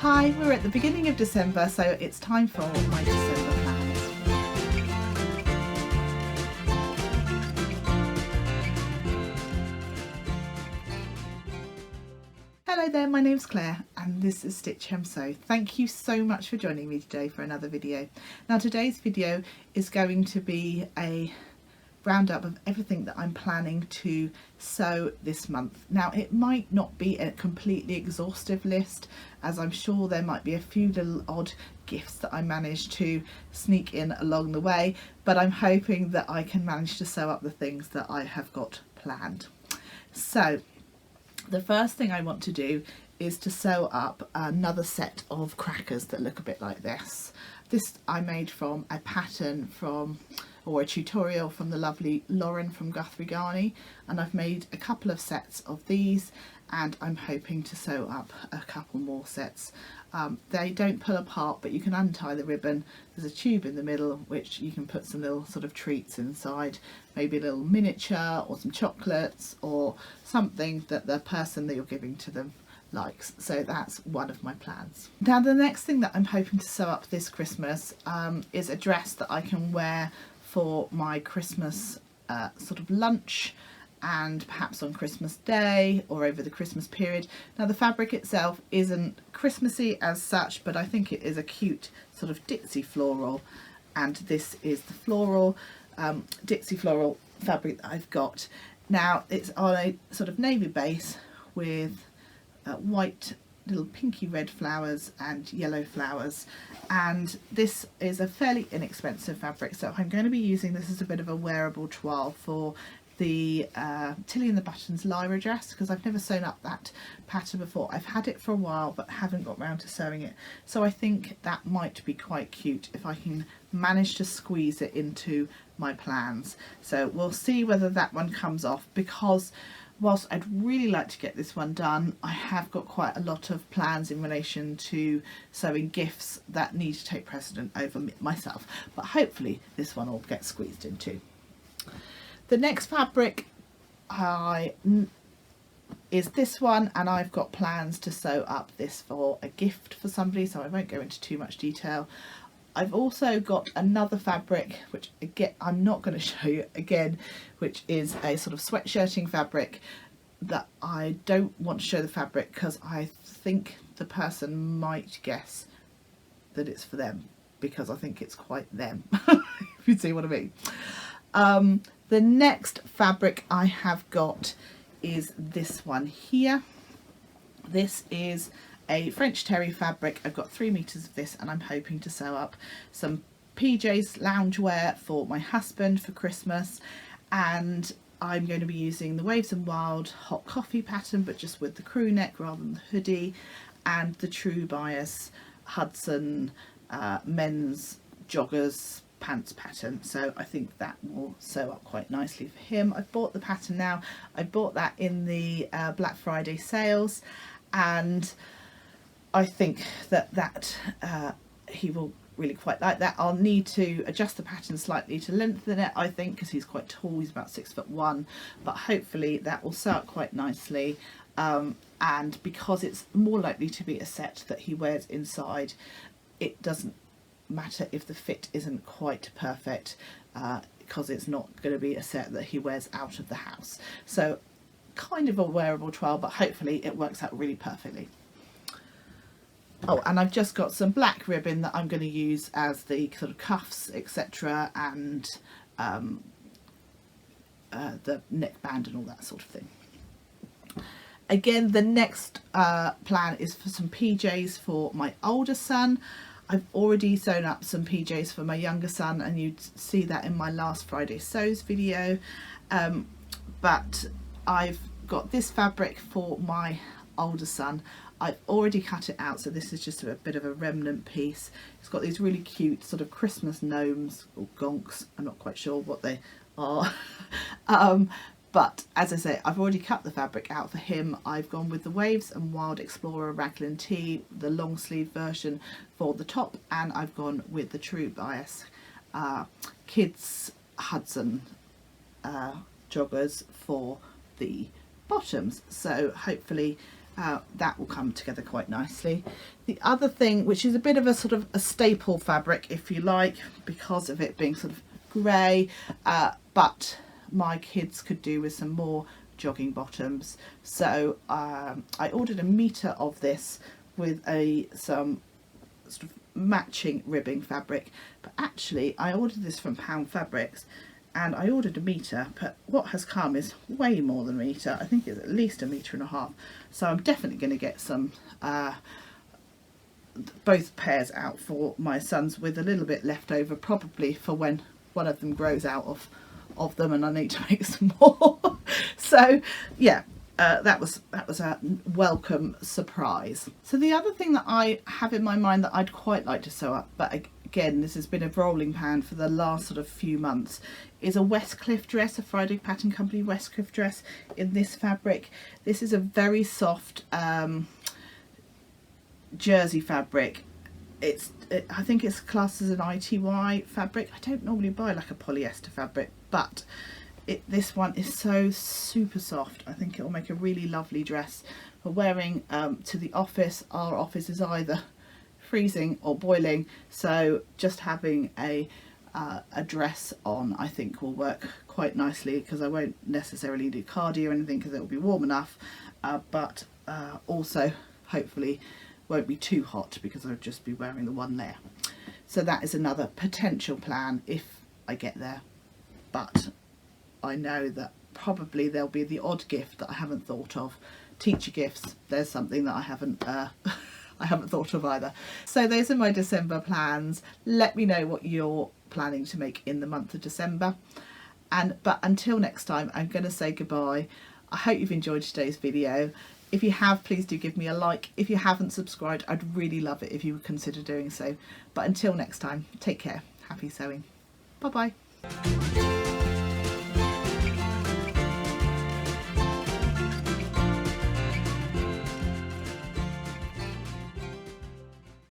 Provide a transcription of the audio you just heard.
Hi, we're at the beginning of December, so it's time for my December plans. Hello there, my name's Claire and this is Stitch Hem Sew. Thank you so much for joining me today for another video. Now today's video is going to be a roundup of everything that I'm planning to sew this month. Now it might not be a completely exhaustive list, as I'm sure there might be a few little odd gifts that I managed to sneak in along the way, but I'm hoping that I can manage to sew up the things that I have got planned. So the first thing I want to do is to sew up another set of crackers that look a bit like this. This I made from a pattern from, or a tutorial from the lovely Lauren from Guthrie Garney, and I've made a couple of sets of these and I'm hoping to sew up a couple more sets. They don't pull apart, but you can untie the ribbon. There's a tube in the middle which you can put some little sort of treats inside, maybe a little miniature or some chocolates or something that the person that you're giving to them likes. So that's one of my plans. Now the next thing that I'm hoping to sew up this Christmas is a dress that I can wear for my Christmas sort of lunch, and perhaps on Christmas Day or over the Christmas period. Now the fabric itself isn't Christmassy as such, but I think it is a cute sort of Dixie floral, and this is the floral Dixie floral fabric that I've got. Now it's on a sort of navy base with white little pinky red flowers and yellow flowers, and this is a fairly inexpensive fabric, so I'm going to be using this as a bit of a wearable toile for the Tilly and the Buttons Lyra dress, because I've never sewn up that pattern before. I've had it for a while but haven't got round to sewing it, so I think that might be quite cute if I can manage to squeeze it into my plans. So we'll see whether that one comes off, because whilst I'd really like to get this one done, I have got quite a lot of plans in relation to sewing gifts that need to take precedent over myself, but hopefully this one will get squeezed into. The next fabric is this one, and I've got plans to sew up this for a gift for somebody, so I won't go into too much detail. I've also got another fabric which again I'm not going to show you again, which is a sort of sweatshirting fabric that I don't want to show the fabric because I think the person might guess that it's for them, because I think it's quite them, if you see what I mean. The next fabric I have got is this one here. This is a French terry fabric. I've got 3 meters of this, and I'm hoping to sew up some PJs loungewear for my husband for Christmas, and I'm going to be using the Waves and Wild hot coffee pattern, but just with the crew neck rather than the hoodie, and the True Bias Hudson men's joggers pants pattern. So I think that will sew up quite nicely for him. I've bought the pattern now. I bought that in the Black Friday sales, and I think that he will really quite like that. I'll need to adjust the pattern slightly to lengthen it, I think, because he's quite tall. He's about 6'1", but hopefully that will sew up quite nicely. And because it's more likely to be a set that he wears inside, it doesn't matter if the fit isn't quite perfect, because it's not going to be a set that he wears out of the house. So kind of a wearable trial, but hopefully it works out really perfectly. Oh, and I've just got some black ribbon that I'm going to use as the sort of cuffs, etc., and the neckband and all that sort of thing. Again, the next plan is for some PJs for my older son. I've already sewn up some PJs for my younger son, and you'd see that in my last Friday Sews video, but I've got this fabric for my older son. I've already cut it out, so this is just a bit of a remnant piece. It's got these really cute sort of Christmas gnomes or gonks, I'm not quite sure what they are. But as I say, I've already cut the fabric out for him. I've gone with the Waves and Wild Explorer raglan tee, the long sleeve version for the top, and I've gone with the True Bias Kids Hudson joggers for the bottoms. So hopefully that will come together quite nicely. The other thing, which is a bit of a sort of a staple fabric, if you like, because of it being sort of grey, but my kids could do with some more jogging bottoms. So I ordered a metre of this with some sort of matching ribbing fabric, but actually I ordered this from Pound Fabrics and I ordered a metre, but what has come is way more than a metre. I think it's at least 1.5 meters. So I'm definitely going to get some both pairs out for my sons, with a little bit left over probably for when one of them grows out of them and I need to make some more. So yeah, that was a welcome surprise. So the other thing that I have in my mind that I'd quite like to sew up, but again this has been a rolling pan for the last sort of few months, is a Westcliff dress, a Friday Pattern Company Westcliff dress in this fabric. This is a very soft jersey fabric. I think it's classed as an ITY fabric. I don't normally buy like a polyester fabric, but this one is so super soft. I think it will make a really lovely dress for wearing to the office. Our office is either freezing or boiling, so just having a dress on I think will work quite nicely, because I won't necessarily do cardio or anything because it will be warm enough, but also hopefully won't be too hot because I'll just be wearing the one layer. So that is another potential plan if I get there, but I know that probably there'll be the odd gift that I haven't thought of. Teacher gifts, there's something that I haven't thought of either. So those are my December plans. Let me know what you're planning to make in the month of December. But until next time, I'm going to say goodbye. I hope you've enjoyed today's video. If you have, please do give me a like. If you haven't subscribed, I'd really love it if you would consider doing so. But until next time, take care. Happy sewing. Bye bye.